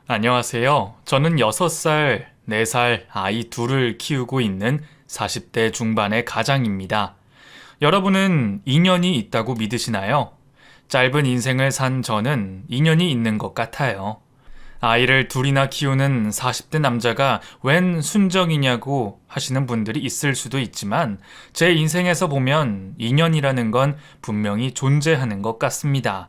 안녕하세요. 저는 6살, 4살 아이 둘을 키우고 있는 40대 중반의 가장입니다. 여러분은 인연이 있다고 믿으시나요? 짧은 인생을 산 저는 인연이 있는 것 같아요. 아이를 둘이나 키우는 40대 남자가 웬 순정이냐고 하시는 분들이 있을 수도 있지만 제 인생에서 보면 인연이라는 건 분명히 존재하는 것 같습니다.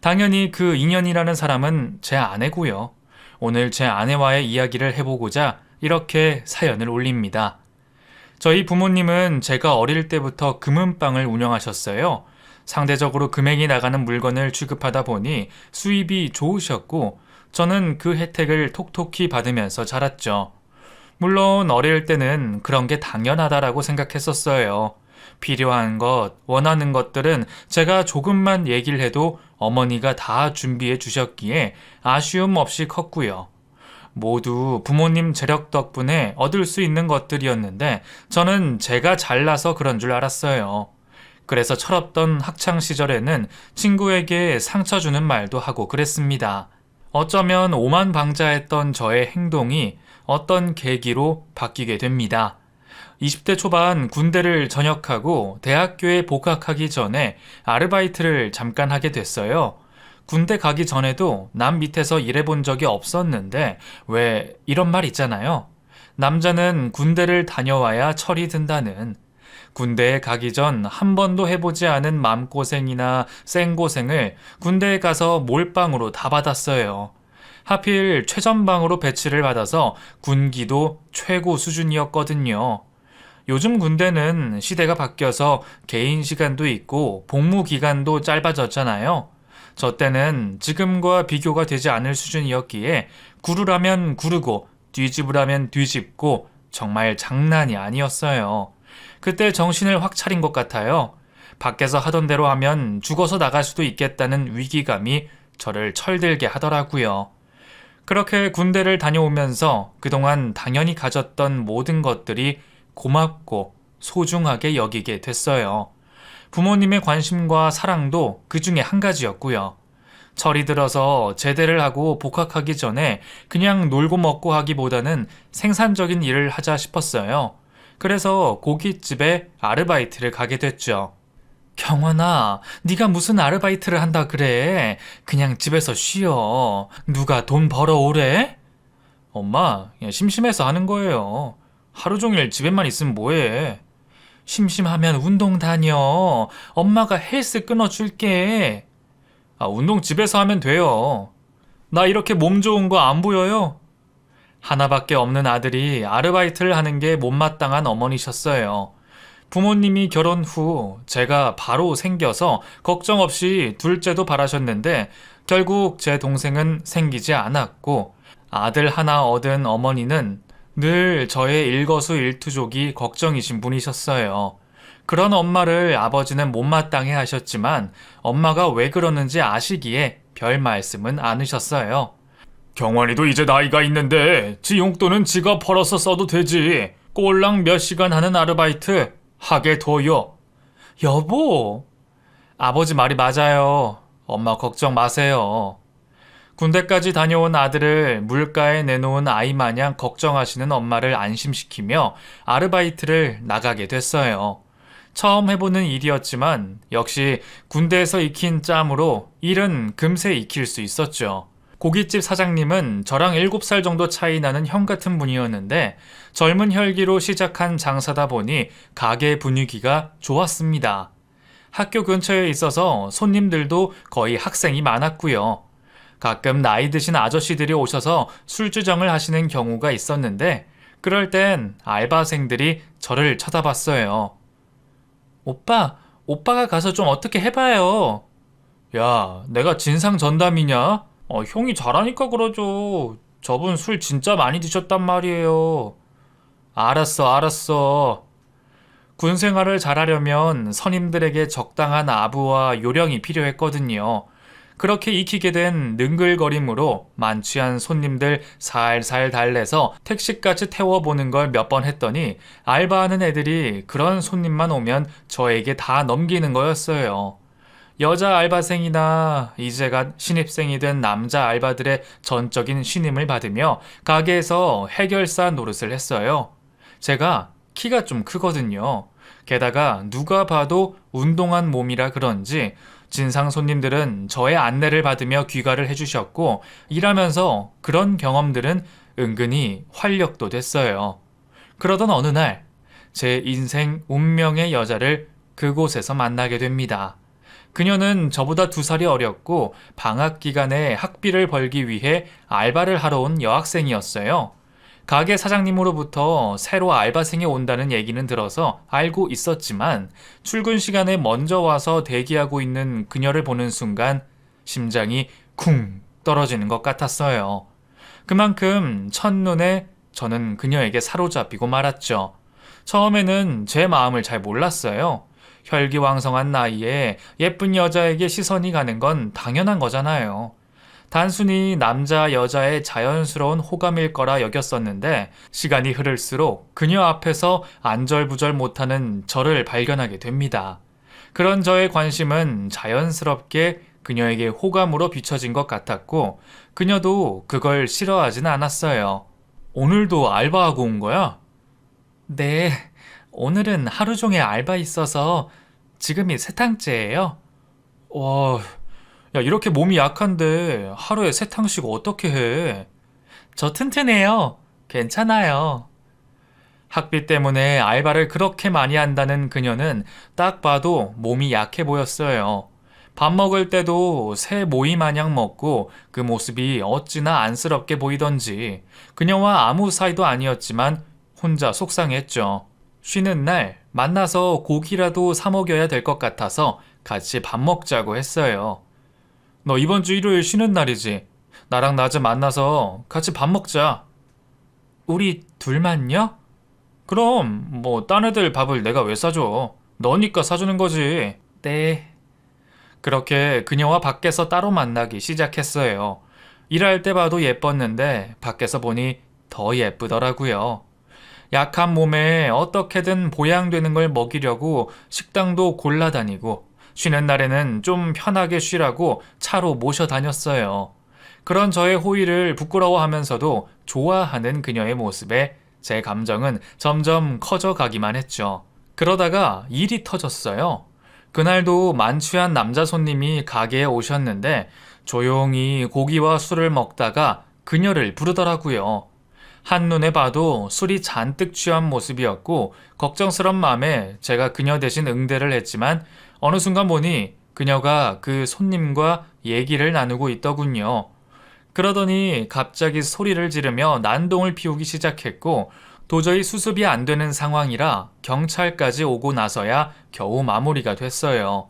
당연히 그 인연이라는 사람은 제 아내고요. 오늘 제 아내와의 이야기를 해보고자 이렇게 사연을 올립니다. 저희 부모님은 제가 어릴 때부터 금은방을 운영하셨어요. 상대적으로 금액이 나가는 물건을 취급하다 보니 수입이 좋으셨고 저는 그 혜택을 톡톡히 받으면서 자랐죠. 물론 어릴 때는 그런 게 당연하다라고 생각했었어요. 필요한 것, 원하는 것들은 제가 조금만 얘기를 해도 어머니가 다 준비해 주셨기에 아쉬움 없이 컸고요. 모두 부모님 재력 덕분에 얻을 수 있는 것들이었는데 저는 제가 잘나서 그런 줄 알았어요. 그래서 철없던 학창 시절에는 친구에게 상처 주는 말도 하고 그랬습니다. 어쩌면 오만방자했던 저의 행동이 어떤 계기로 바뀌게 됩니다. 20대 초반 군대를 전역하고 대학교에 복학하기 전에 아르바이트를 잠깐 하게 됐어요. 군대 가기 전에도 남 밑에서 일해본 적이 없었는데 왜 이런 말 있잖아요. 남자는 군대를 다녀와야 철이 든다는. 군대에 가기 전 한 번도 해보지 않은 마음고생이나 생고생을 군대에 가서 몰빵으로 다 받았어요. 하필 최전방으로 배치를 받아서 군기도 최고 수준이었거든요. 요즘 군대는 시대가 바뀌어서 개인 시간도 있고 복무 기간도 짧아졌잖아요. 저 때는 지금과 비교가 되지 않을 수준이었기에 구르라면 구르고 뒤집으라면 뒤집고 정말 장난이 아니었어요. 그때 정신을 확 차린 것 같아요. 밖에서 하던 대로 하면 죽어서 나갈 수도 있겠다는 위기감이 저를 철들게 하더라고요. 그렇게 군대를 다녀오면서 그동안 당연히 가졌던 모든 것들이 고맙고 소중하게 여기게 됐어요. 부모님의 관심과 사랑도 그 중에 한 가지였고요. 철이 들어서 제대를 하고 복학하기 전에 그냥 놀고 먹고 하기보다는 생산적인 일을 하자 싶었어요. 그래서 고깃집에 아르바이트를 가게 됐죠. 경원아, 네가 무슨 아르바이트를 한다 그래? 그냥 집에서 쉬어. 누가 돈 벌어오래? 엄마, 그냥 심심해서 하는 거예요. 하루 종일 집에만 있으면 뭐해? 심심하면 운동 다녀. 엄마가 헬스 끊어줄게. 운동 집에서 하면 돼요. 나 이렇게 몸 좋은 거 안 보여요? 하나밖에 없는 아들이 아르바이트를 하는 게 못마땅한 어머니셨어요. 부모님이 결혼 후 제가 바로 생겨서 걱정 없이 둘째도 바라셨는데 결국 제 동생은 생기지 않았고 아들 하나 얻은 어머니는 늘 저의 일거수일투족이 걱정이신 분이셨어요. 그런 엄마를 아버지는 못마땅해 하셨지만 엄마가 왜 그러는지 아시기에 별 말씀은 않으셨어요. 경환이도 이제 나이가 있는데 지 용돈은 지가 벌어서 써도 되지. 꼴랑 몇 시간 하는 아르바이트 하게 둬요. 여보, 아버지 말이 맞아요. 엄마 걱정 마세요. 군대까지 다녀온 아들을 물가에 내놓은 아이 마냥 걱정하시는 엄마를 안심시키며 아르바이트를 나가게 됐어요. 처음 해보는 일이었지만 역시 군대에서 익힌 짬으로 일은 금세 익힐 수 있었죠. 고깃집 사장님은 저랑 7살 정도 차이 나는 형 같은 분이었는데 젊은 혈기로 시작한 장사다 보니 가게 분위기가 좋았습니다. 학교 근처에 있어서 손님들도 거의 학생이 많았고요. 가끔 나이 드신 아저씨들이 오셔서 술주정을 하시는 경우가 있었는데 그럴 땐 알바생들이 저를 쳐다봤어요. 오빠가 가서 좀 어떻게 해봐요. 야, 내가 진상 전담이냐? 형이 잘하니까 그러죠. 저분 술 진짜 많이 드셨단 말이에요. 알았어. 군 생활을 잘하려면 선임들에게 적당한 아부와 요령이 필요했거든요. 그렇게 익히게 된 능글거림으로 만취한 손님들 살살 달래서 택시까지 태워보는 걸 몇 번 했더니 알바하는 애들이 그런 손님만 오면 저에게 다 넘기는 거였어요. 여자 알바생이나 이제가 신입생이 된 남자 알바들의 전적인 신임을 받으며 가게에서 해결사 노릇을 했어요. 제가 키가 좀 크거든요. 게다가 누가 봐도 운동한 몸이라 그런지 진상 손님들은 저의 안내를 받으며 귀가를 해주셨고 일하면서 그런 경험들은 은근히 활력도 됐어요. 그러던 어느 날 제 인생 운명의 여자를 그곳에서 만나게 됩니다. 그녀는 저보다 2살이 어렸고 방학 기간에 학비를 벌기 위해 알바를 하러 온 여학생이었어요. 가게 사장님으로부터 새로 알바생이 온다는 얘기는 들어서 알고 있었지만 출근 시간에 먼저 와서 대기하고 있는 그녀를 보는 순간 심장이 쿵 떨어지는 것 같았어요. 그만큼 첫눈에 저는 그녀에게 사로잡히고 말았죠. 처음에는 제 마음을 잘 몰랐어요. 혈기왕성한 나이에 예쁜 여자에게 시선이 가는 건 당연한 거잖아요. 단순히 남자 여자의 자연스러운 호감일 거라 여겼었는데 시간이 흐를수록 그녀 앞에서 안절부절 못하는 저를 발견하게 됩니다. 그런 저의 관심은 자연스럽게 그녀에게 호감으로 비춰진 것 같았고 그녀도 그걸 싫어하진 않았어요. 오늘도 알바하고 온 거야? 네, 오늘은 하루 종일 알바 있어서 지금이 세 탕째예요. 와, 야, 이렇게 몸이 약한데 하루에 3탕씩 어떻게 해? 저 튼튼해요. 괜찮아요. 학비 때문에 알바를 그렇게 많이 한다는 그녀는 딱 봐도 몸이 약해 보였어요. 밥 먹을 때도 새 모이 마냥 먹고 그 모습이 어찌나 안쓰럽게 보이던지 그녀와 아무 사이도 아니었지만 혼자 속상했죠. 쉬는 날 만나서 고기라도 사 먹여야 될 것 같아서 같이 밥 먹자고 했어요. 너 이번 주 일요일 쉬는 날이지? 나랑 낮에 만나서 같이 밥 먹자. 우리 둘만요? 그럼 뭐 딴 애들 밥을 내가 왜 사줘? 너니까 사주는 거지. 네. 그렇게 그녀와 밖에서 따로 만나기 시작했어요. 일할 때 봐도 예뻤는데 밖에서 보니 더 예쁘더라고요. 약한 몸에 어떻게든 보양되는 걸 먹이려고 식당도 골라다니고 쉬는 날에는 좀 편하게 쉬라고 차로 모셔 다녔어요. 그런 저의 호의를 부끄러워하면서도 좋아하는 그녀의 모습에 제 감정은 점점 커져 가기만 했죠. 그러다가 일이 터졌어요. 그날도 만취한 남자 손님이 가게에 오셨는데 조용히 고기와 술을 먹다가 그녀를 부르더라고요. 한눈에 봐도 술이 잔뜩 취한 모습이었고 걱정스런 마음에 제가 그녀 대신 응대를 했지만 어느 순간 보니 그녀가 그 손님과 얘기를 나누고 있더군요. 그러더니 갑자기 소리를 지르며 난동을 피우기 시작했고 도저히 수습이 안 되는 상황이라 경찰까지 오고 나서야 겨우 마무리가 됐어요.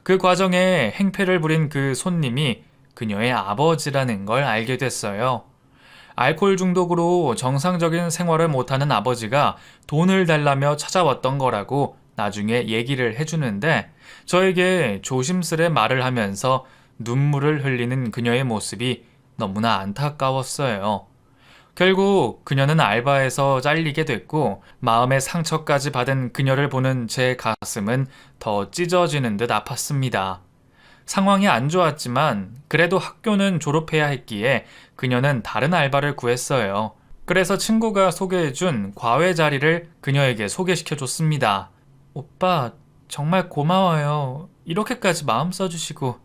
그 과정에 행패를 부린 그 손님이 그녀의 아버지라는 걸 알게 됐어요. 알코올 중독으로 정상적인 생활을 못하는 아버지가 돈을 달라며 찾아왔던 거라고 나중에 얘기를 해주는데 저에게 조심스레 말을 하면서 눈물을 흘리는 그녀의 모습이 너무나 안타까웠어요. 결국 그녀는 알바에서 잘리게 됐고 마음의 상처까지 받은 그녀를 보는 제 가슴은 더 찢어지는 듯 아팠습니다. 상황이 안 좋았지만 그래도 학교는 졸업해야 했기에 그녀는 다른 알바를 구했어요. 그래서 친구가 소개해준 과외 자리를 그녀에게 소개시켜줬습니다. 오빠, 정말 고마워요. 이렇게까지 마음 써주시고.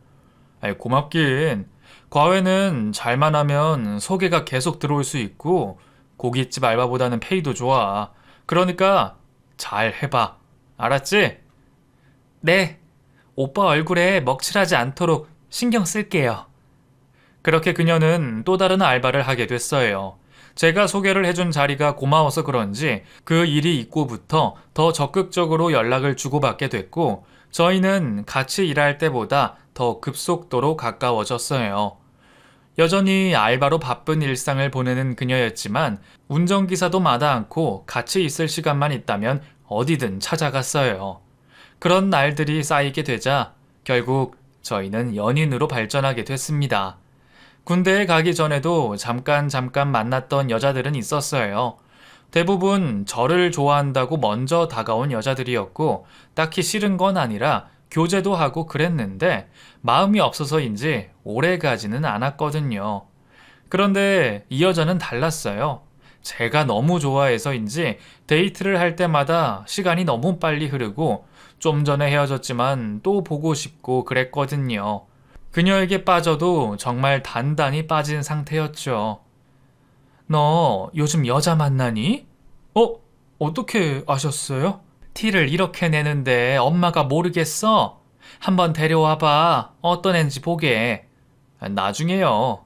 아이, 고맙긴. 과외는 잘만 하면 소개가 계속 들어올 수 있고 고깃집 알바보다는 페이도 좋아. 그러니까 잘 해봐. 알았지? 네. 오빠 얼굴에 먹칠하지 않도록 신경 쓸게요. 그렇게 그녀는 또 다른 알바를 하게 됐어요. 제가 소개를 해준 자리가 고마워서 그런지 그 일이 있고부터 더 적극적으로 연락을 주고받게 됐고 저희는 같이 일할 때보다 더 급속도로 가까워졌어요. 여전히 알바로 바쁜 일상을 보내는 그녀였지만 운전기사도 마다 않고 같이 있을 시간만 있다면 어디든 찾아갔어요. 그런 날들이 쌓이게 되자 결국 저희는 연인으로 발전하게 됐습니다. 군대에 가기 전에도 잠깐 만났던 여자들은 있었어요. 대부분 저를 좋아한다고 먼저 다가온 여자들이었고 딱히 싫은 건 아니라 교제도 하고 그랬는데 마음이 없어서인지 오래 가지는 않았거든요. 그런데 이 여자는 달랐어요. 제가 너무 좋아해서인지 데이트를 할 때마다 시간이 너무 빨리 흐르고 좀 전에 헤어졌지만 또 보고 싶고 그랬거든요. 그녀에게 빠져도 정말 단단히 빠진 상태였죠. 너 요즘 여자 만나니? 어떻게 아셨어요? 티를 이렇게 내는데 엄마가 모르겠어? 한번 데려와봐. 어떤 앤지 보게. 나중에요.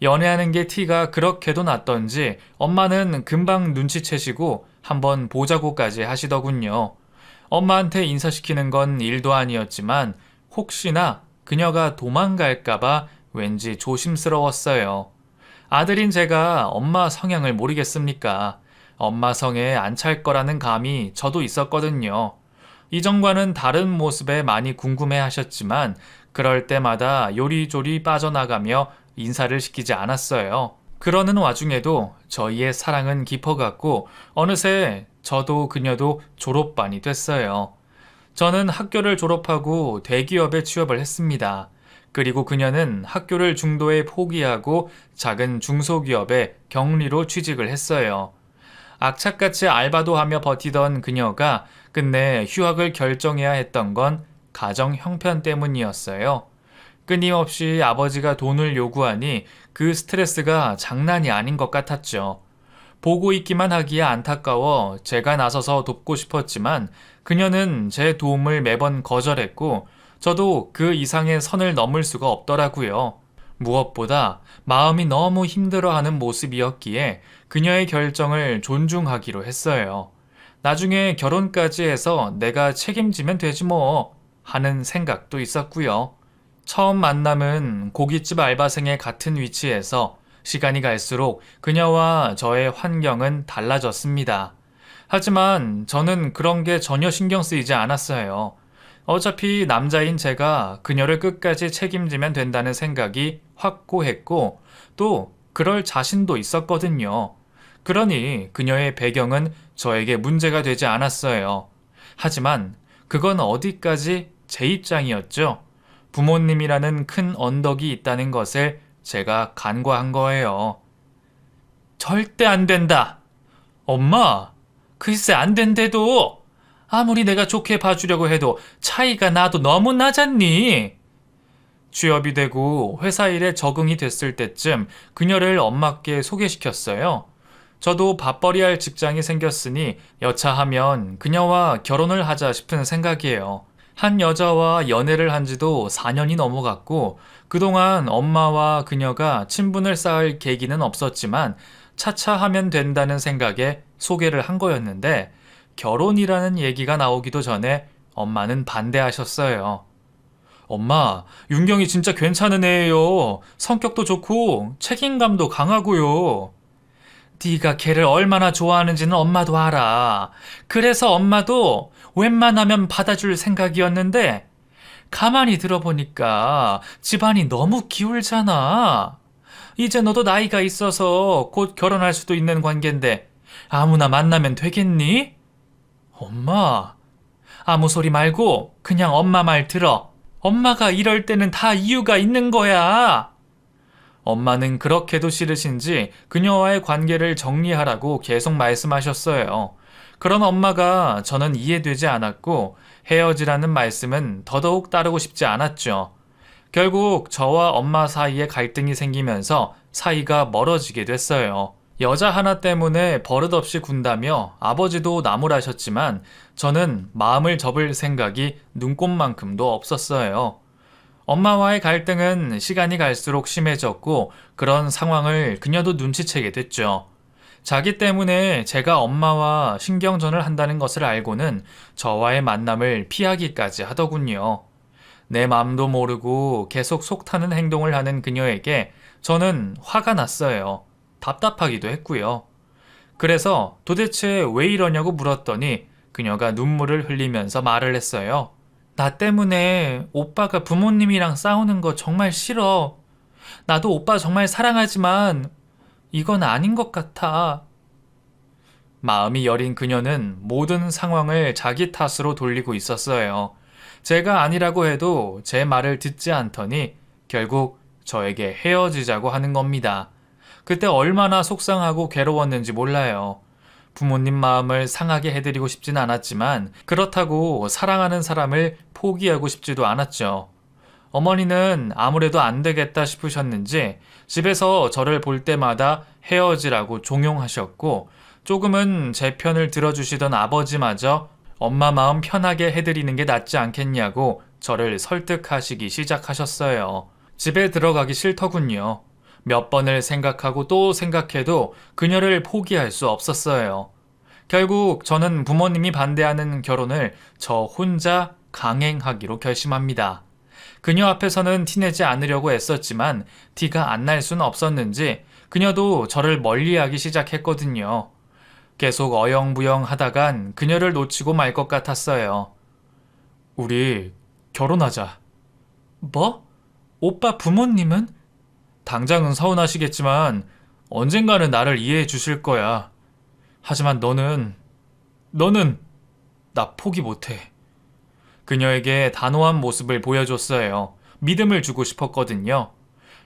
연애하는 게 티가 그렇게도 났던지 엄마는 금방 눈치채시고 한번 보자고까지 하시더군요. 엄마한테 인사시키는 건 일도 아니었지만 혹시나 그녀가 도망갈까봐 왠지 조심스러웠어요. 아들인 제가 엄마 성향을 모르겠습니까? 엄마 성에 안 찰 거라는 감이 저도 있었거든요. 이전과는 다른 모습에 많이 궁금해 하셨지만 그럴 때마다 요리조리 빠져나가며 인사를 시키지 않았어요. 그러는 와중에도 저희의 사랑은 깊어갔고 어느새 저도 그녀도 졸업반이 됐어요. 저는 학교를 졸업하고 대기업에 취업을 했습니다. 그리고 그녀는 학교를 중도에 포기하고 작은 중소기업에 격리로 취직을 했어요. 악착같이 알바도 하며 버티던 그녀가 끝내 휴학을 결정해야 했던 건 가정 형편 때문이었어요. 끊임없이 아버지가 돈을 요구하니 그 스트레스가 장난이 아닌 것 같았죠. 보고 있기만 하기에 안타까워 제가 나서서 돕고 싶었지만 그녀는 제 도움을 매번 거절했고 저도 그 이상의 선을 넘을 수가 없더라고요. 무엇보다 마음이 너무 힘들어하는 모습이었기에 그녀의 결정을 존중하기로 했어요. 나중에 결혼까지 해서 내가 책임지면 되지 뭐 하는 생각도 있었고요. 처음 만남은 고깃집 알바생의 같은 위치에서 시간이 갈수록 그녀와 저의 환경은 달라졌습니다. 하지만 저는 그런 게 전혀 신경 쓰이지 않았어요. 어차피 남자인 제가 그녀를 끝까지 책임지면 된다는 생각이 확고했고 또 그럴 자신도 있었거든요. 그러니 그녀의 배경은 저에게 문제가 되지 않았어요. 하지만 그건 어디까지 제 입장이었죠. 부모님이라는 큰 언덕이 있다는 것을 제가 간과한 거예요. 절대 안 된다. 엄마, 글쎄 안 된대도 아무리 내가 좋게 봐주려고 해도 차이가 나도 너무 나잖니. 취업이 되고 회사 일에 적응이 됐을 때쯤 그녀를 엄마께 소개시켰어요. 저도 밥벌이할 직장이 생겼으니 여차하면 그녀와 결혼을 하자 싶은 생각이에요. 한 여자와 연애를 한 지도 4년이 넘어갔고 그동안 엄마와 그녀가 친분을 쌓을 계기는 없었지만 차차 하면 된다는 생각에 소개를 한 거였는데 결혼이라는 얘기가 나오기도 전에 엄마는 반대하셨어요. 엄마, 윤경이 진짜 괜찮은 애예요. 성격도 좋고 책임감도 강하고요. 네가 걔를 얼마나 좋아하는지는 엄마도 알아. 그래서 엄마도 웬만하면 받아줄 생각이었는데 가만히 들어보니까 집안이 너무 기울잖아. 이제 너도 나이가 있어서 곧 결혼할 수도 있는 관계인데 아무나 만나면 되겠니? 엄마, 아무 소리 말고 그냥 엄마 말 들어. 엄마가 이럴 때는 다 이유가 있는 거야. 엄마는 그렇게도 싫으신지 그녀와의 관계를 정리하라고 계속 말씀하셨어요. 그런 엄마가 저는 이해되지 않았고 헤어지라는 말씀은 더더욱 따르고 싶지 않았죠. 결국 저와 엄마 사이에 갈등이 생기면서 사이가 멀어지게 됐어요. 여자 하나 때문에 버릇없이 군다며 아버지도 나무라셨지만 저는 마음을 접을 생각이 눈꼽만큼도 없었어요. 엄마와의 갈등은 시간이 갈수록 심해졌고 그런 상황을 그녀도 눈치채게 됐죠. 자기 때문에 제가 엄마와 신경전을 한다는 것을 알고는 저와의 만남을 피하기까지 하더군요. 내 마음도 모르고 계속 속타는 행동을 하는 그녀에게 저는 화가 났어요. 답답하기도 했고요. 그래서 도대체 왜 이러냐고 물었더니 그녀가 눈물을 흘리면서 말을 했어요. 나 때문에 오빠가 부모님이랑 싸우는 거 정말 싫어. 나도 오빠 정말 사랑하지만 이건 아닌 것 같아. 마음이 여린 그녀는 모든 상황을 자기 탓으로 돌리고 있었어요. 제가 아니라고 해도 제 말을 듣지 않더니 결국 저에게 헤어지자고 하는 겁니다. 그때 얼마나 속상하고 괴로웠는지 몰라요. 부모님 마음을 상하게 해드리고 싶진 않았지만 그렇다고 사랑하는 사람을 포기하고 싶지도 않았죠. 어머니는 아무래도 안 되겠다 싶으셨는지 집에서 저를 볼 때마다 헤어지라고 종용하셨고 조금은 제 편을 들어주시던 아버지마저 엄마 마음 편하게 해드리는 게 낫지 않겠냐고 저를 설득하시기 시작하셨어요. 집에 들어가기 싫더군요. 몇 번을 생각하고 또 생각해도 그녀를 포기할 수 없었어요. 결국 저는 부모님이 반대하는 결혼을 저 혼자 강행하기로 결심합니다. 그녀 앞에서는 티내지 않으려고 애썼지만 티가 안 날 순 없었는지 그녀도 저를 멀리하기 시작했거든요. 계속 어영부영 하다간 그녀를 놓치고 말 것 같았어요. 우리 결혼하자. 뭐? 오빠 부모님은? 당장은 서운하시겠지만 언젠가는 나를 이해해 주실 거야. 하지만 너는 나 포기 못해. 그녀에게 단호한 모습을 보여줬어요. 믿음을 주고 싶었거든요.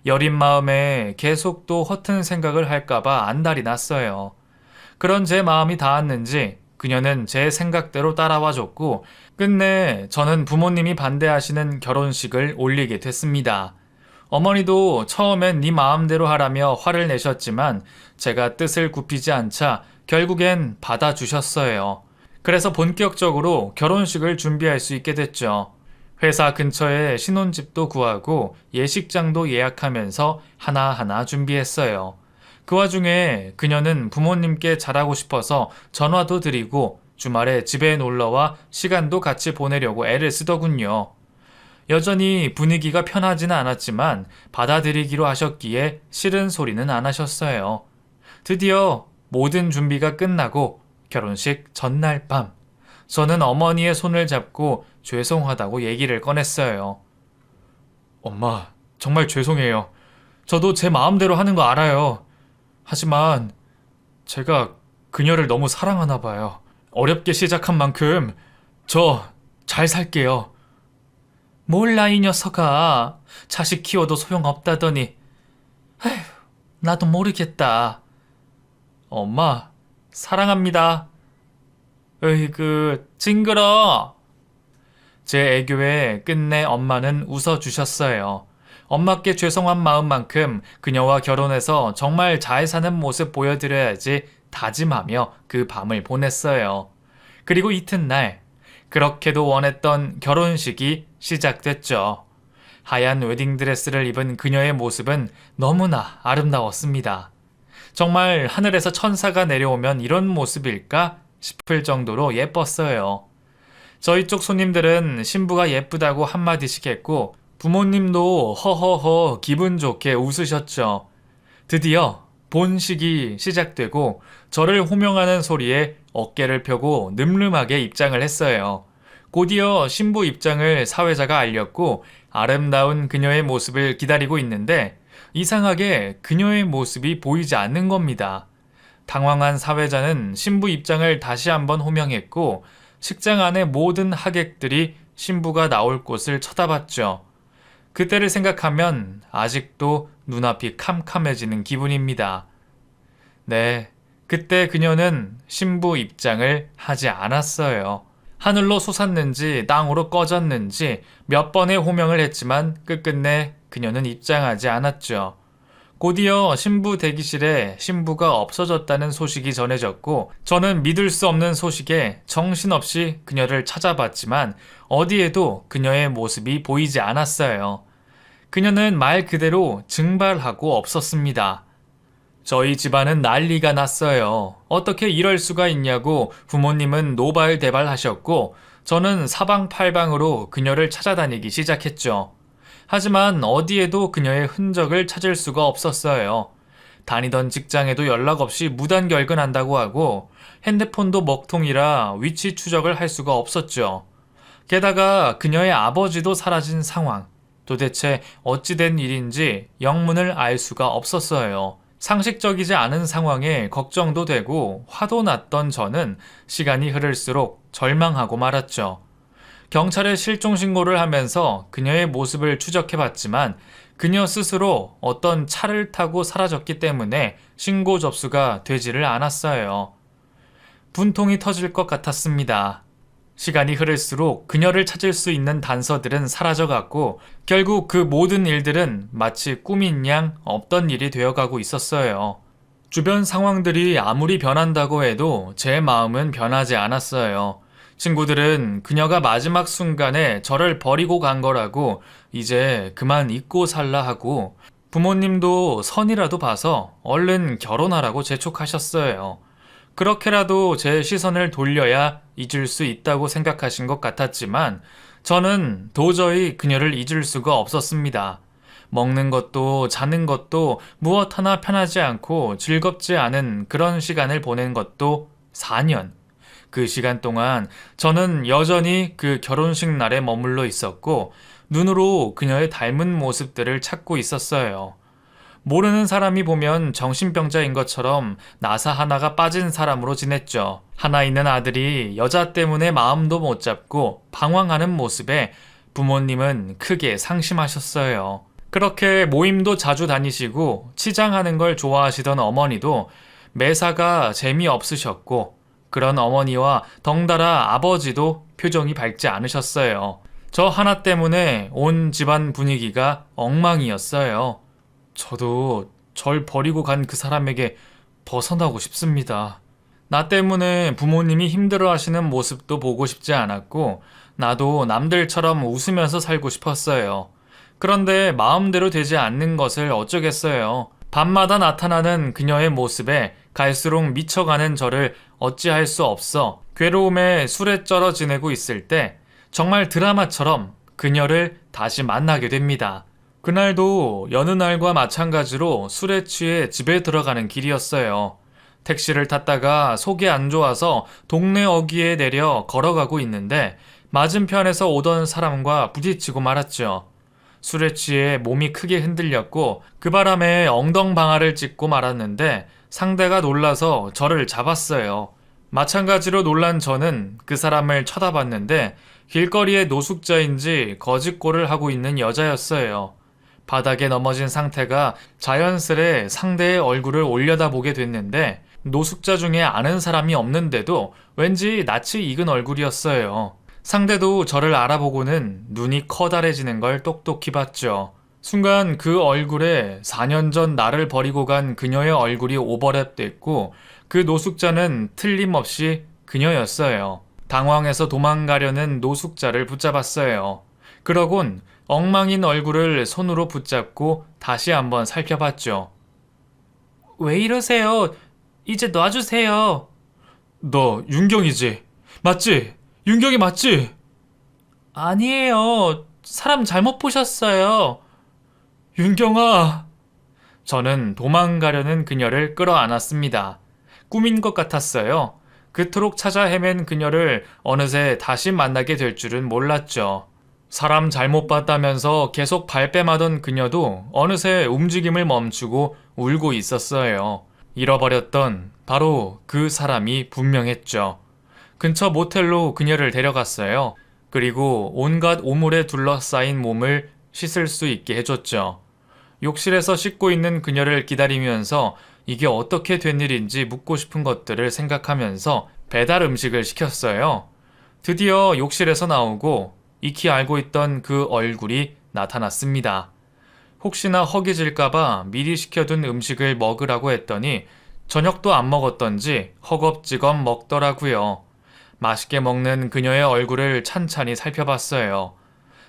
여린 마음에 계속 또 허튼 생각을 할까봐 안달이 났어요. 그런 제 마음이 닿았는지 그녀는 제 생각대로 따라와 줬고 끝내 저는 부모님이 반대하시는 결혼식을 올리게 됐습니다. 어머니도 처음엔 네 마음대로 하라며 화를 내셨지만 제가 뜻을 굽히지 않자 결국엔 받아주셨어요. 그래서 본격적으로 결혼식을 준비할 수 있게 됐죠. 회사 근처에 신혼집도 구하고 예식장도 예약하면서 하나하나 준비했어요. 그 와중에 그녀는 부모님께 잘하고 싶어서 전화도 드리고 주말에 집에 놀러와 시간도 같이 보내려고 애를 쓰더군요. 여전히 분위기가 편하지는 않았지만 받아들이기로 하셨기에 싫은 소리는 안 하셨어요. 드디어 모든 준비가 끝나고 결혼식 전날 밤, 저는 어머니의 손을 잡고 죄송하다고 얘기를 꺼냈어요. 엄마, 정말 죄송해요. 저도 제 마음대로 하는 거 알아요. 하지만 제가 그녀를 너무 사랑하나 봐요. 어렵게 시작한 만큼 저 잘 살게요. 몰라 이 녀석아. 자식 키워도 소용없다더니. 에휴, 나도 모르겠다. 엄마, 사랑합니다. 으이그 징그러. 제 애교에 끝내 엄마는 웃어주셨어요. 엄마께 죄송한 마음만큼 그녀와 결혼해서 정말 잘 사는 모습 보여드려야지 다짐하며 그 밤을 보냈어요. 그리고 이튿날 그렇게도 원했던 결혼식이 시작됐죠. 하얀 웨딩드레스를 입은 그녀의 모습은 너무나 아름다웠습니다. 정말 하늘에서 천사가 내려오면 이런 모습일까 싶을 정도로 예뻤어요. 저희 쪽 손님들은 신부가 예쁘다고 한마디씩 했고 부모님도 허허허 기분 좋게 웃으셨죠. 드디어 본식이 시작되고 저를 호명하는 소리에 어깨를 펴고 늠름하게 입장을 했어요. 곧이어 신부 입장을 사회자가 알렸고 아름다운 그녀의 모습을 기다리고 있는데 이상하게 그녀의 모습이 보이지 않는 겁니다. 당황한 사회자는 신부 입장을 다시 한번 호명했고 식장 안의 모든 하객들이 신부가 나올 곳을 쳐다봤죠. 그때를 생각하면 아직도 눈앞이 캄캄해지는 기분입니다. 네, 그때 그녀는 신부 입장을 하지 않았어요. 하늘로 솟았는지 땅으로 꺼졌는지 몇 번의 호명을 했지만 끝끝내 그녀는 입장하지 않았죠. 곧이어 신부 대기실에 신부가 없어졌다는 소식이 전해졌고 저는 믿을 수 없는 소식에 정신없이 그녀를 찾아봤지만 어디에도 그녀의 모습이 보이지 않았어요. 그녀는 말 그대로 증발하고 없었습니다. 저희 집안은 난리가 났어요. 어떻게 이럴 수가 있냐고 부모님은 노발대발하셨고 저는 사방팔방으로 그녀를 찾아다니기 시작했죠. 하지만 어디에도 그녀의 흔적을 찾을 수가 없었어요. 다니던 직장에도 연락 없이 무단결근한다고 하고 핸드폰도 먹통이라 위치 추적을 할 수가 없었죠. 게다가 그녀의 아버지도 사라진 상황. 도대체 어찌된 일인지 영문을 알 수가 없었어요. 상식적이지 않은 상황에 걱정도 되고 화도 났던 저는 시간이 흐를수록 절망하고 말았죠. 경찰에 실종 신고를 하면서 그녀의 모습을 추적해봤지만 그녀 스스로 어떤 차를 타고 사라졌기 때문에 신고 접수가 되지를 않았어요. 분통이 터질 것 같았습니다. 시간이 흐를수록 그녀를 찾을 수 있는 단서들은 사라져갔고 결국 그 모든 일들은 마치 꿈인 양 없던 일이 되어가고 있었어요. 주변 상황들이 아무리 변한다고 해도 제 마음은 변하지 않았어요. 친구들은 그녀가 마지막 순간에 저를 버리고 간 거라고 이제 그만 잊고 살라 하고 부모님도 선이라도 봐서 얼른 결혼하라고 재촉하셨어요. 그렇게라도 제 시선을 돌려야 잊을 수 있다고 생각하신 것 같았지만 저는 도저히 그녀를 잊을 수가 없었습니다. 먹는 것도 자는 것도 무엇 하나 편하지 않고 즐겁지 않은 그런 시간을 보낸 것도 4년. 그 시간 동안 저는 여전히 그 결혼식 날에 머물러 있었고 눈으로 그녀의 닮은 모습들을 찾고 있었어요. 모르는 사람이 보면 정신병자인 것처럼 나사 하나가 빠진 사람으로 지냈죠. 하나 있는 아들이 여자 때문에 마음도 못 잡고 방황하는 모습에 부모님은 크게 상심하셨어요. 그렇게 모임도 자주 다니시고 치장하는 걸 좋아하시던 어머니도 매사가 재미없으셨고 그런 어머니와 덩달아 아버지도 표정이 밝지 않으셨어요. 저 하나 때문에 온 집안 분위기가 엉망이었어요. 저도 절 버리고 간 그 사람에게 벗어나고 싶습니다. 나 때문에 부모님이 힘들어하시는 모습도 보고 싶지 않았고 나도 남들처럼 웃으면서 살고 싶었어요. 그런데 마음대로 되지 않는 것을 어쩌겠어요. 밤마다 나타나는 그녀의 모습에 갈수록 미쳐가는 저를 어찌할 수 없어 괴로움에 술에 쩔어 지내고 있을 때 정말 드라마처럼 그녀를 다시 만나게 됩니다. 그날도 여느 날과 마찬가지로 술에 취해 집에 들어가는 길이었어요. 택시를 탔다가 속이 안 좋아서 동네 어귀에 내려 걸어가고 있는데 맞은편에서 오던 사람과 부딪히고 말았죠. 술에 취해 몸이 크게 흔들렸고 그 바람에 엉덩방아를 찍고 말았는데 상대가 놀라서 저를 잡았어요. 마찬가지로 놀란 저는 그 사람을 쳐다봤는데 길거리의 노숙자인지 거짓골을 하고 있는 여자였어요. 바닥에 넘어진 상태가 자연스레 상대의 얼굴을 올려다보게 됐는데 노숙자 중에 아는 사람이 없는데도 왠지 낯이 익은 얼굴이었어요. 상대도 저를 알아보고는 눈이 커다래지는 걸 똑똑히 봤죠. 순간 그 얼굴에 4년 전 나를 버리고 간 그녀의 얼굴이 오버랩됐고 그 노숙자는 틀림없이 그녀였어요. 당황해서 도망가려는 노숙자를 붙잡았어요. 그러곤 엉망인 얼굴을 손으로 붙잡고 다시 한번 살펴봤죠. 왜 이러세요? 이제 놔주세요. 너 윤경이지? 맞지? 윤경이 맞지? 아니에요. 사람 잘못 보셨어요. 윤경아. 저는 도망가려는 그녀를 끌어안았습니다. 꿈인 것 같았어요. 그토록 찾아 헤맨 그녀를 어느새 다시 만나게 될 줄은 몰랐죠. 사람 잘못 봤다면서 계속 발뺌하던 그녀도 어느새 움직임을 멈추고 울고 있었어요. 잃어버렸던 바로 그 사람이 분명했죠. 근처 모텔로 그녀를 데려갔어요. 그리고 온갖 오물에 둘러싸인 몸을 씻을 수 있게 해줬죠. 욕실에서 씻고 있는 그녀를 기다리면서 이게 어떻게 된 일인지 묻고 싶은 것들을 생각하면서 배달 음식을 시켰어요. 드디어 욕실에서 나오고 익히 알고 있던 그 얼굴이 나타났습니다. 혹시나 허기질까봐 미리 시켜둔 음식을 먹으라고 했더니 저녁도 안 먹었던지 허겁지겁 먹더라고요. 맛있게 먹는 그녀의 얼굴을 찬찬히 살펴봤어요.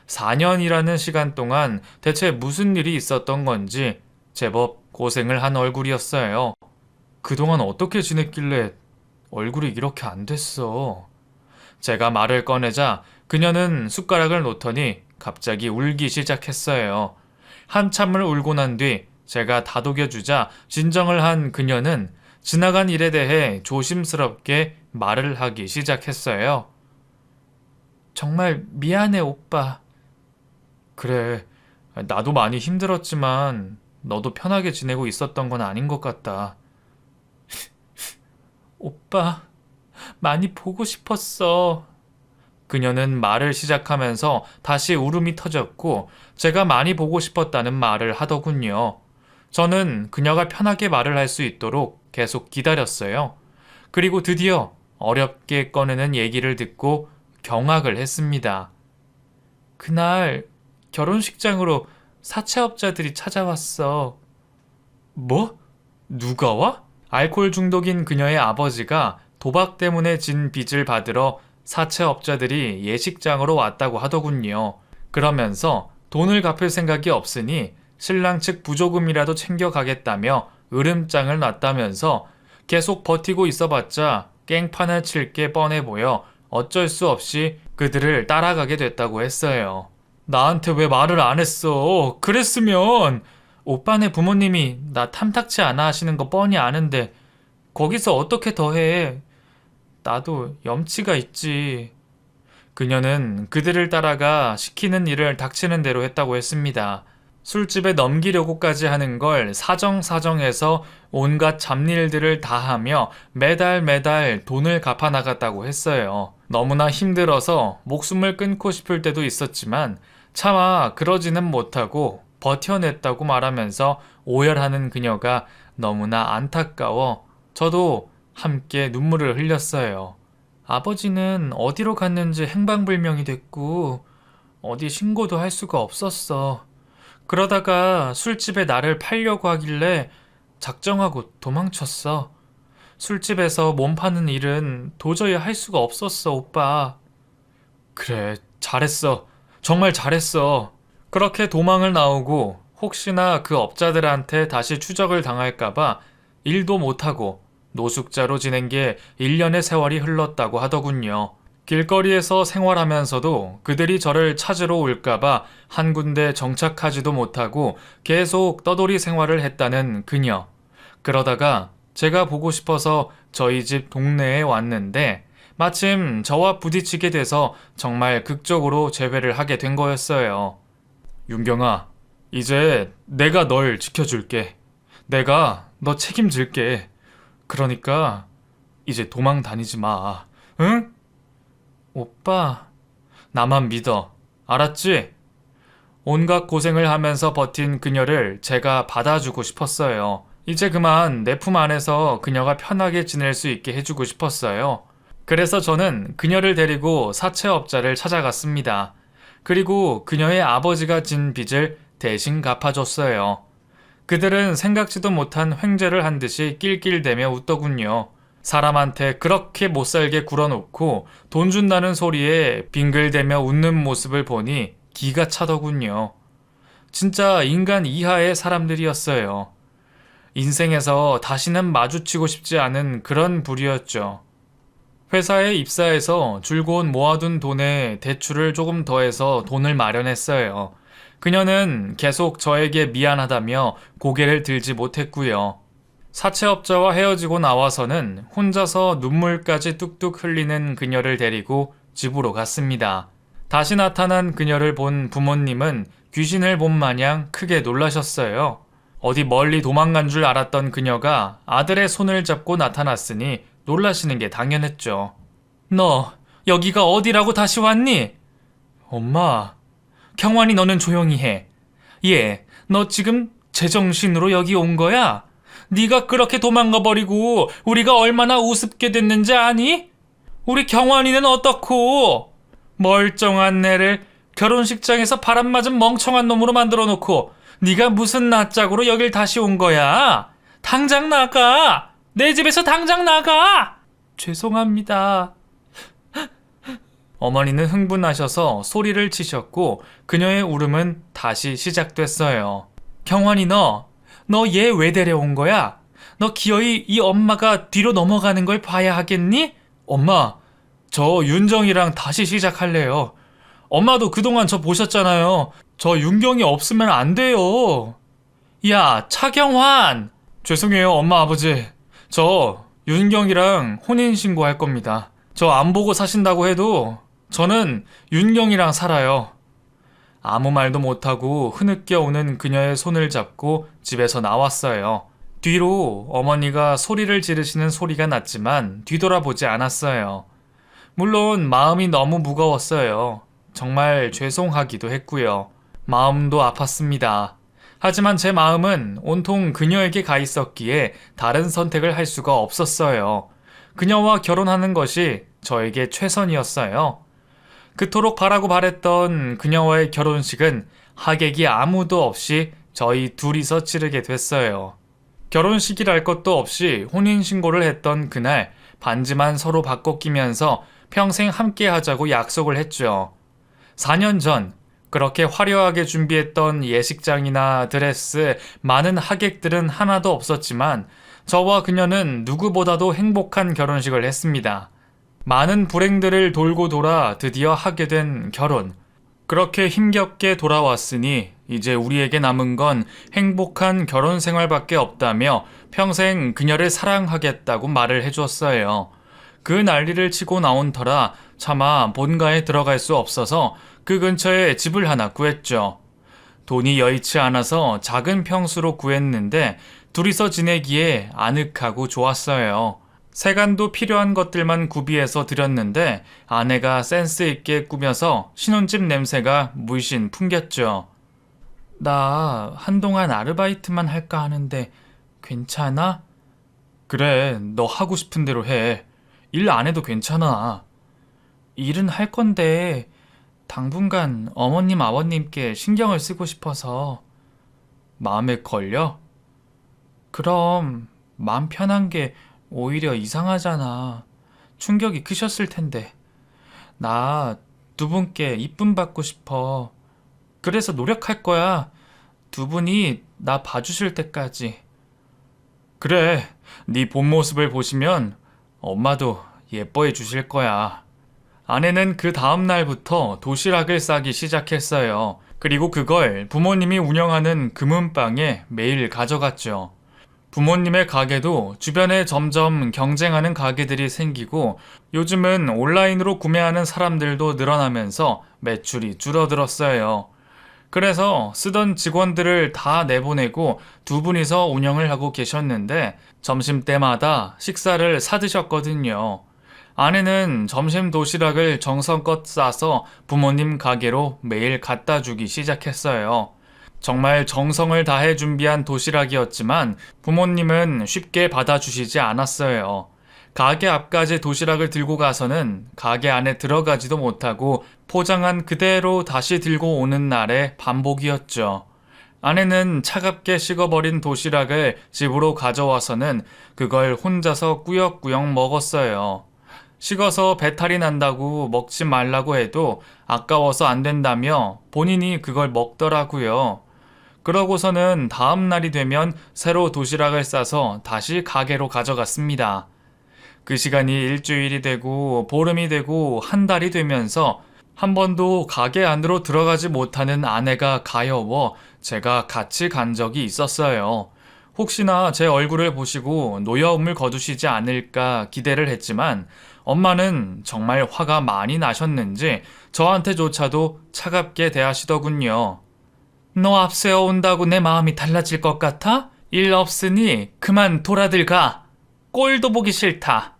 4년이라는 시간 동안 대체 무슨 일이 있었던 건지 제법 고생을 한 얼굴이었어요. 그동안 어떻게 지냈길래 얼굴이 이렇게 안 됐어. 제가 말을 꺼내자 그녀는 숟가락을 놓더니 갑자기 울기 시작했어요. 한참을 울고 난 뒤 제가 다독여주자 진정을 한 그녀는 지나간 일에 대해 조심스럽게 말을 하기 시작했어요. 정말 미안해, 오빠. 그래, 나도 많이 힘들었지만 너도 편하게 지내고 있었던 건 아닌 것 같다. 오빠, 많이 보고 싶었어. 그녀는 말을 시작하면서 다시 울음이 터졌고 제가 많이 보고 싶었다는 말을 하더군요. 저는 그녀가 편하게 말을 할 수 있도록 계속 기다렸어요. 그리고 드디어 어렵게 꺼내는 얘기를 듣고 경악을 했습니다. 그날 결혼식장으로 사채업자들이 찾아왔어. 뭐? 누가 와? 알코올 중독인 그녀의 아버지가 도박 때문에 진 빚을 받으러 사채업자들이 예식장으로 왔다고 하더군요. 그러면서 돈을 갚을 생각이 없으니 신랑 측 부조금이라도 챙겨가겠다며 으름장을 놨다면서 계속 버티고 있어봤자 깽판을 칠 게 뻔해 보여 어쩔 수 없이 그들을 따라가게 됐다고 했어요. 나한테 왜 말을 안 했어? 그랬으면 오빠네 부모님이 나 탐탁치 않아 하시는 거 뻔히 아는데 거기서 어떻게 더해? 나도 염치가 있지. 그녀는 그들을 따라가 시키는 일을 닥치는 대로 했다고 했습니다. 술집에 넘기려고까지 하는 걸 사정사정해서 온갖 잡일들을 다 하며 매달 돈을 갚아 나갔다고 했어요. 너무나 힘들어서 목숨을 끊고 싶을 때도 있었지만 차마 그러지는 못하고 버텨냈다고 말하면서 오열하는 그녀가 너무나 안타까워 저도 함께 눈물을 흘렸어요. 아버지는 어디로 갔는지 행방불명이 됐고 어디 신고도 할 수가 없었어. 그러다가 술집에 나를 팔려고 하길래 작정하고 도망쳤어. 술집에서 몸 파는 일은 도저히 할 수가 없었어, 오빠. 그래, 잘했어. 정말 잘했어. 그렇게 도망을 나오고 혹시나 그 업자들한테 다시 추적을 당할까봐 일도 못하고 노숙자로 지낸 게 1년의 세월이 흘렀다고 하더군요. 길거리에서 생활하면서도 그들이 저를 찾으러 올까봐 한 군데 정착하지도 못하고 계속 떠돌이 생활을 했다는 그녀. 그러다가 제가 보고 싶어서 저희 집 동네에 왔는데 마침 저와 부딪히게 돼서 정말 극적으로 재회를 하게 된 거였어요. 윤경아, 이제 내가 널 지켜줄게. 내가 너 책임질게. 그러니까 이제 도망 다니지 마. 응? 오빠, 나만 믿어. 알았지? 온갖 고생을 하면서 버틴 그녀를 제가 받아주고 싶었어요. 이제 그만 내 품 안에서 그녀가 편하게 지낼 수 있게 해주고 싶었어요. 그래서 저는 그녀를 데리고 사채업자를 찾아갔습니다. 그리고 그녀의 아버지가 진 빚을 대신 갚아줬어요. 그들은 생각지도 못한 횡재를 한 듯이 낄낄대며 웃더군요. 사람한테 그렇게 못살게 굴어놓고 돈 준다는 소리에 빙글대며 웃는 모습을 보니 기가 차더군요. 진짜 인간 이하의 사람들이었어요. 인생에서 다시는 마주치고 싶지 않은 그런 부류였죠. 회사에 입사해서 줄곧 모아둔 돈에 대출을 조금 더해서 돈을 마련했어요. 그녀는 계속 저에게 미안하다며 고개를 들지 못했고요. 사채업자와 헤어지고 나와서는 혼자서 눈물까지 뚝뚝 흘리는 그녀를 데리고 집으로 갔습니다. 다시 나타난 그녀를 본 부모님은 귀신을 본 마냥 크게 놀라셨어요. 어디 멀리 도망간 줄 알았던 그녀가 아들의 손을 잡고 나타났으니 놀라시는 게 당연했죠. 너 여기가 어디라고 다시 왔니? 엄마, 경환이 너는 조용히 해. 얘, 너 지금 제정신으로 여기 온 거야? 네가 그렇게 도망가 버리고 우리가 얼마나 우습게 됐는지 아니? 우리 경환이는 어떻고? 멀쩡한 애를 결혼식장에서 바람 맞은 멍청한 놈으로 만들어 놓고 네가 무슨 낯짝으로 여길 다시 온 거야? 당장 나가! 내 집에서 당장 나가! 죄송합니다. 어머니는 흥분하셔서 소리를 치셨고 그녀의 울음은 다시 시작됐어요. 경환이 너 얘 왜 데려온 거야? 너 기어이 이 엄마가 뒤로 넘어가는 걸 봐야 하겠니? 엄마, 저 윤정이랑 다시 시작할래요. 엄마도 그동안 저 보셨잖아요. 저 윤경이 없으면 안 돼요. 야, 차경환! 죄송해요, 엄마, 아버지. 저 윤경이랑 혼인신고할 겁니다. 저 안 보고 사신다고 해도 저는 윤경이랑 살아요. 아무 말도 못하고 흐느껴 오는 그녀의 손을 잡고 집에서 나왔어요. 뒤로 어머니가 소리를 지르시는 소리가 났지만 뒤돌아보지 않았어요. 물론 마음이 너무 무거웠어요. 정말 죄송하기도 했고요. 마음도 아팠습니다. 하지만 제 마음은 온통 그녀에게 가 있었기에 다른 선택을 할 수가 없었어요. 그녀와 결혼하는 것이 저에게 최선이었어요. 그토록 바라고 바랬던 그녀와의 결혼식은 하객이 아무도 없이 저희 둘이서 치르게 됐어요. 결혼식이랄 것도 없이 혼인신고를 했던 그날 반지만 서로 바꿔 끼면서 평생 함께 하자고 약속을 했죠. 4년 전 그렇게 화려하게 준비했던 예식장이나 드레스, 많은 하객들은 하나도 없었지만 저와 그녀는 누구보다도 행복한 결혼식을 했습니다. 많은 불행들을 돌고 돌아 드디어 하게 된 결혼. 그렇게 힘겹게 돌아왔으니 이제 우리에게 남은 건 행복한 결혼 생활밖에 없다며 평생 그녀를 사랑하겠다고 말을 해줬어요. 그 난리를 치고 나온 터라 차마 본가에 들어갈 수 없어서 그 근처에 집을 하나 구했죠. 돈이 여의치 않아서 작은 평수로 구했는데 둘이서 지내기에 아늑하고 좋았어요. 세간도 필요한 것들만 구비해서 드렸는데 아내가 센스 있게 꾸며서 신혼집 냄새가 물씬 풍겼죠. 나 한동안 아르바이트만 할까 하는데 괜찮아? 그래, 너 하고 싶은 대로 해. 일 안 해도 괜찮아. 일은 할 건데 당분간 어머님 아버님께 신경을 쓰고 싶어서. 마음에 걸려? 그럼 마음 편한 게 오히려 이상하잖아. 충격이 크셨을 텐데. 나 두 분께 이쁨 받고 싶어. 그래서 노력할 거야. 두 분이 나 봐주실 때까지. 그래, 네 본 모습을 보시면 엄마도 예뻐해 주실 거야. 아내는 그 다음 날부터 도시락을 싸기 시작했어요. 그리고 그걸 부모님이 운영하는 금은방에 매일 가져갔죠. 부모님의 가게도 주변에 점점 경쟁하는 가게들이 생기고 요즘은 온라인으로 구매하는 사람들도 늘어나면서 매출이 줄어들었어요. 그래서 쓰던 직원들을 다 내보내고 두 분이서 운영을 하고 계셨는데 점심때마다 식사를 사드셨거든요. 아내는 점심 도시락을 정성껏 싸서 부모님 가게로 매일 갖다 주기 시작했어요. 정말 정성을 다해 준비한 도시락이었지만 부모님은 쉽게 받아주시지 않았어요. 가게 앞까지 도시락을 들고 가서는 가게 안에 들어가지도 못하고 포장한 그대로 다시 들고 오는 날의 반복이었죠. 아내는 차갑게 식어버린 도시락을 집으로 가져와서는 그걸 혼자서 꾸역꾸역 먹었어요. 식어서 배탈이 난다고 먹지 말라고 해도 아까워서 안 된다며 본인이 그걸 먹더라고요. 그러고서는 다음 날이 되면 새로 도시락을 싸서 다시 가게로 가져갔습니다. 그 시간이 일주일이 되고 보름이 되고 한 달이 되면서 한 번도 가게 안으로 들어가지 못하는 아내가 가여워 제가 같이 간 적이 있었어요. 혹시나 제 얼굴을 보시고 노여움을 거두시지 않을까 기대를 했지만 엄마는 정말 화가 많이 나셨는지 저한테조차도 차갑게 대하시더군요. 너 앞세워 온다고 내 마음이 달라질 것 같아? 일 없으니 그만 돌아들 가. 꼴도 보기 싫다.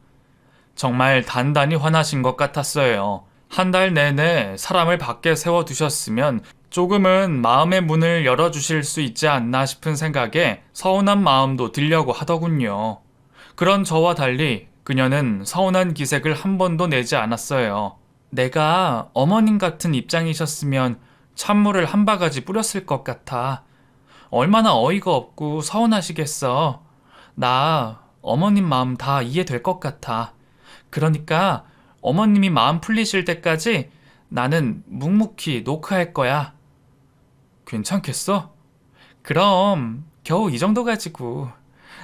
정말 단단히 화나신 것 같았어요. 한 달 내내 사람을 밖에 세워두셨으면 조금은 마음의 문을 열어주실 수 있지 않나 싶은 생각에 서운한 마음도 들려고 하더군요. 그런 저와 달리 그녀는 서운한 기색을 한 번도 내지 않았어요. 내가 어머님 같은 입장이셨으면 찬물을 한 바가지 뿌렸을 것 같아. 얼마나 어이가 없고 서운하시겠어. 나 어머님 마음 다 이해될 것 같아. 그러니까 어머님이 마음 풀리실 때까지 나는 묵묵히 노크할 거야. 괜찮겠어? 그럼 겨우 이 정도 가지고.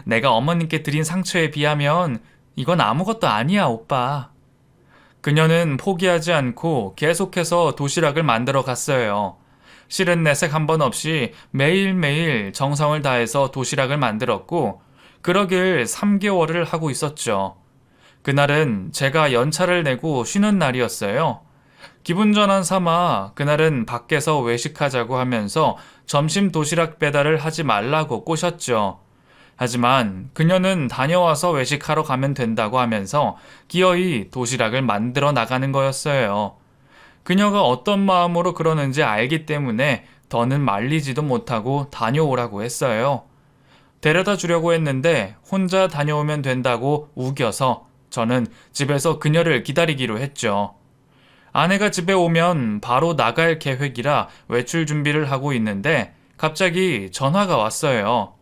내가 어머님께 드린 상처에 비하면 이건 아무것도 아니야, 오빠. 그녀는 포기하지 않고 계속해서 도시락을 만들어 갔어요. 실은 내색 한 번 없이 매일매일 정성을 다해서 도시락을 만들었고 그러길 3개월을 하고 있었죠. 그날은 제가 연차를 내고 쉬는 날이었어요. 기분 전환 삼아 그날은 밖에서 외식하자고 하면서 점심 도시락 배달을 하지 말라고 꼬셨죠. 하지만 그녀는 다녀와서 외식하러 가면 된다고 하면서 기어이 도시락을 만들어 나가는 거였어요. 그녀가 어떤 마음으로 그러는지 알기 때문에 더는 말리지도 못하고 다녀오라고 했어요. 데려다 주려고 했는데 혼자 다녀오면 된다고 우겨서 저는 집에서 그녀를 기다리기로 했죠. 아내가 집에 오면 바로 나갈 계획이라 외출 준비를 하고 있는데 갑자기 전화가 왔어요.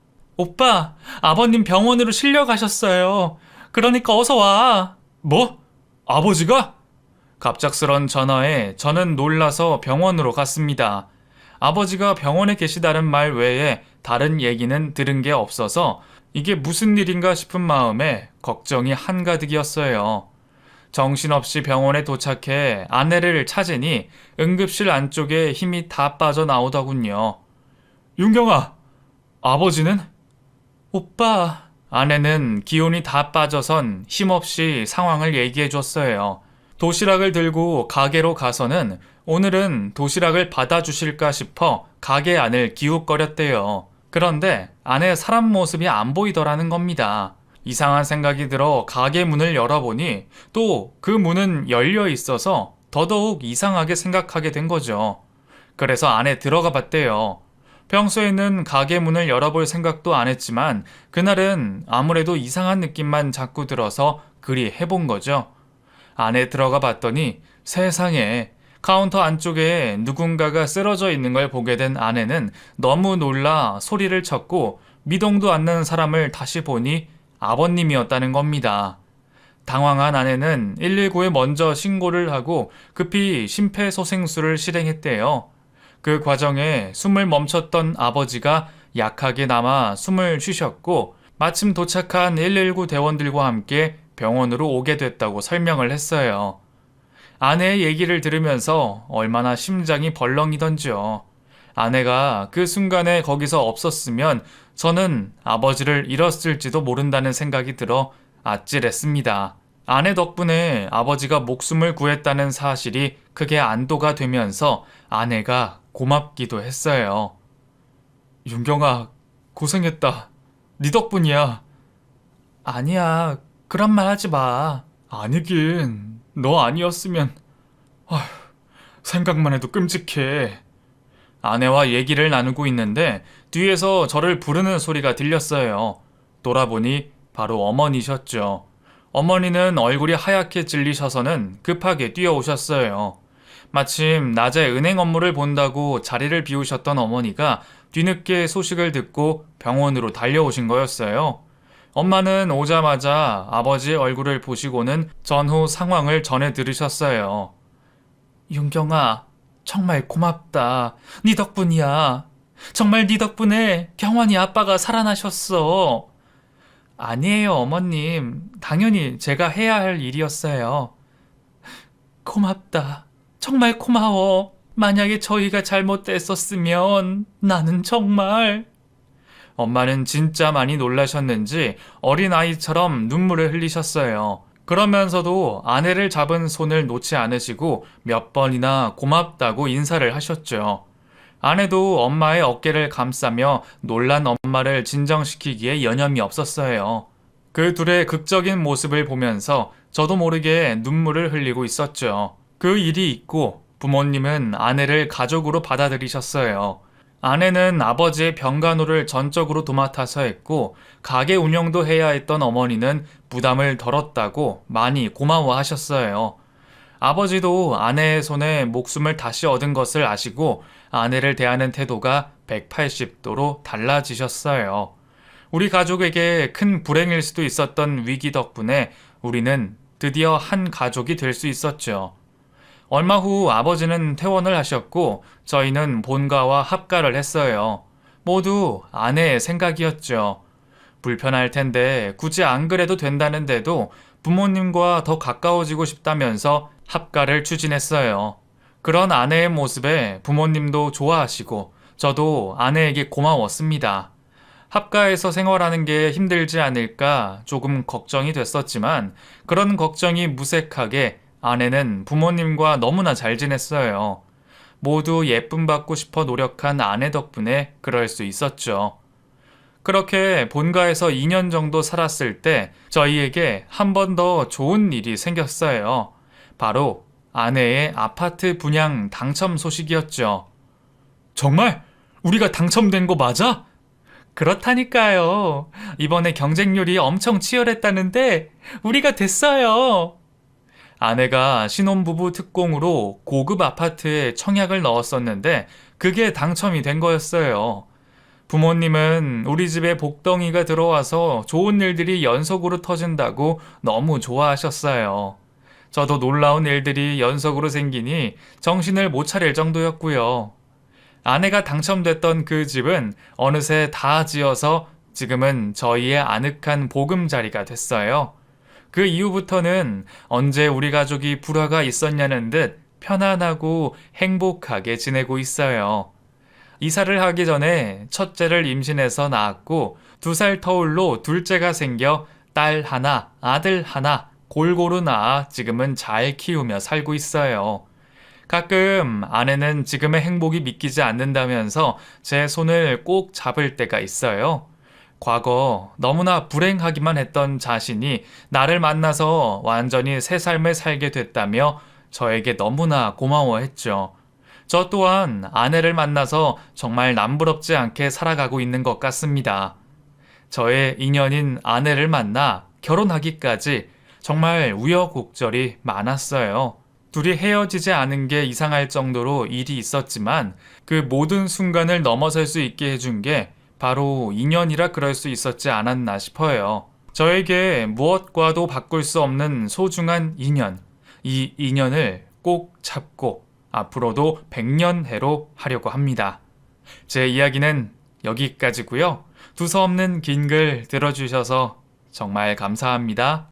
오빠, 아버님 병원으로 실려가셨어요. 그러니까 어서 와. 뭐? 아버지가? 갑작스런 전화에 저는 놀라서 병원으로 갔습니다. 아버지가 병원에 계시다는 말 외에 다른 얘기는 들은 게 없어서 이게 무슨 일인가 싶은 마음에 걱정이 한가득이었어요. 정신없이 병원에 도착해 아내를 찾으니 응급실 안쪽에 힘이 다 빠져나오더군요. 윤경아, 아버지는? 오빠, 아내는 기운이 다 빠져선 힘없이 상황을 얘기해 줬어요. 도시락을 들고 가게로 가서는 오늘은 도시락을 받아주실까 싶어 가게 안을 기웃거렸대요. 그런데 안에 사람 모습이 안 보이더라는 겁니다. 이상한 생각이 들어 가게 문을 열어보니 또 그 문은 열려 있어서 더더욱 이상하게 생각하게 된 거죠. 그래서 안에 들어가 봤대요. 평소에는 가게 문을 열어볼 생각도 안 했지만 그날은 아무래도 이상한 느낌만 자꾸 들어서 그리 해본 거죠. 안에 들어가 봤더니 세상에 카운터 안쪽에 누군가가 쓰러져 있는 걸 보게 된 아내는 너무 놀라 소리를 쳤고 미동도 않는 사람을 다시 보니 아버님이었다는 겁니다. 당황한 아내는 119에 먼저 신고를 하고 급히 심폐소생술을 실행했대요. 그 과정에 숨을 멈췄던 아버지가 약하게나마 숨을 쉬셨고 마침 도착한 119 대원들과 함께 병원으로 오게 됐다고 설명을 했어요. 아내의 얘기를 들으면서 얼마나 심장이 벌렁이던지요. 아내가 그 순간에 거기서 없었으면 저는 아버지를 잃었을지도 모른다는 생각이 들어 아찔했습니다. 아내 덕분에 아버지가 목숨을 구했다는 사실이 크게 안도가 되면서 아내가 고맙기도 했어요. 윤경아, 고생했다. 네 덕분이야. 아니야, 그런 말 하지 마. 아니긴, 너 아니었으면... 아휴, 생각만 해도 끔찍해. 아내와 얘기를 나누고 있는데 뒤에서 저를 부르는 소리가 들렸어요. 돌아보니 바로 어머니셨죠. 어머니는 얼굴이 하얗게 질리셔서는 급하게 뛰어오셨어요. 마침 낮에 은행 업무를 본다고 자리를 비우셨던 어머니가 뒤늦게 소식을 듣고 병원으로 달려오신 거였어요. 엄마는 오자마자 아버지의 얼굴을 보시고는 전후 상황을 전해 들으셨어요. 윤경아, 정말 고맙다. 네 덕분이야. 정말 네 덕분에 경환이 아빠가 살아나셨어. 아니에요, 어머님. 당연히 제가 해야 할 일이었어요. 고맙다. 정말 고마워. 만약에 저희가 잘못됐었으면 나는 정말... 엄마는 진짜 많이 놀라셨는지 어린아이처럼 눈물을 흘리셨어요. 그러면서도 아내를 잡은 손을 놓지 않으시고 몇 번이나 고맙다고 인사를 하셨죠. 아내도 엄마의 어깨를 감싸며 놀란 엄마를 진정시키기에 여념이 없었어요. 그 둘의 극적인 모습을 보면서 저도 모르게 눈물을 흘리고 있었죠. 그 일이 있고 부모님은 아내를 가족으로 받아들이셨어요. 아내는 아버지의 병간호를 전적으로 도맡아서 했고 가게 운영도 해야 했던 어머니는 부담을 덜었다고 많이 고마워하셨어요. 아버지도 아내의 손에 목숨을 다시 얻은 것을 아시고 아내를 대하는 태도가 180도로 달라지셨어요. 우리 가족에게 큰 불행일 수도 있었던 위기 덕분에 우리는 드디어 한 가족이 될 수 있었죠. 얼마 후 아버지는 퇴원을 하셨고 저희는 본가와 합가를 했어요. 모두 아내의 생각이었죠. 불편할 텐데 굳이 안 그래도 된다는데도 부모님과 더 가까워지고 싶다면서 합가를 추진했어요. 그런 아내의 모습에 부모님도 좋아하시고 저도 아내에게 고마웠습니다. 합가에서 생활하는 게 힘들지 않을까 조금 걱정이 됐었지만 그런 걱정이 무색하게 아내는 부모님과 너무나 잘 지냈어요. 모두 예쁨 받고 싶어 노력한 아내 덕분에 그럴 수 있었죠. 그렇게 본가에서 2년 정도 살았을 때 저희에게 한 번 더 좋은 일이 생겼어요. 바로 아내의 아파트 분양 당첨 소식이었죠. 정말? 우리가 당첨된 거 맞아? 그렇다니까요. 이번에 경쟁률이 엄청 치열했다는데 우리가 됐어요. 아내가 신혼부부 특공으로 고급 아파트에 청약을 넣었었는데 그게 당첨이 된 거였어요. 부모님은 우리 집에 복덩이가 들어와서 좋은 일들이 연속으로 터진다고 너무 좋아하셨어요. 저도 놀라운 일들이 연속으로 생기니 정신을 못 차릴 정도였고요. 아내가 당첨됐던 그 집은 어느새 다 지어서 지금은 저희의 아늑한 보금자리가 됐어요. 그 이후부터는 언제 우리 가족이 불화가 있었냐는 듯 편안하고 행복하게 지내고 있어요. 이사를 하기 전에 첫째를 임신해서 낳았고 2살 터울로 둘째가 생겨 딸 하나, 아들 하나 골고루 낳아 지금은 잘 키우며 살고 있어요. 가끔 아내는 지금의 행복이 믿기지 않는다면서 제 손을 꼭 잡을 때가 있어요. 과거 너무나 불행하기만 했던 자신이 나를 만나서 완전히 새 삶을 살게 됐다며 저에게 너무나 고마워했죠. 저 또한 아내를 만나서 정말 남부럽지 않게 살아가고 있는 것 같습니다. 저의 인연인 아내를 만나 결혼하기까지 정말 우여곡절이 많았어요. 둘이 헤어지지 않은 게 이상할 정도로 일이 있었지만 그 모든 순간을 넘어설 수 있게 해준 게 바로 인연이라 그럴 수 있었지 않았나 싶어요. 저에게 무엇과도 바꿀 수 없는 소중한 인연. 이 인연을 꼭 잡고 앞으로도 100년해로 하려고 합니다. 제 이야기는 여기까지고요. 두서없는 긴 글 들어주셔서 정말 감사합니다.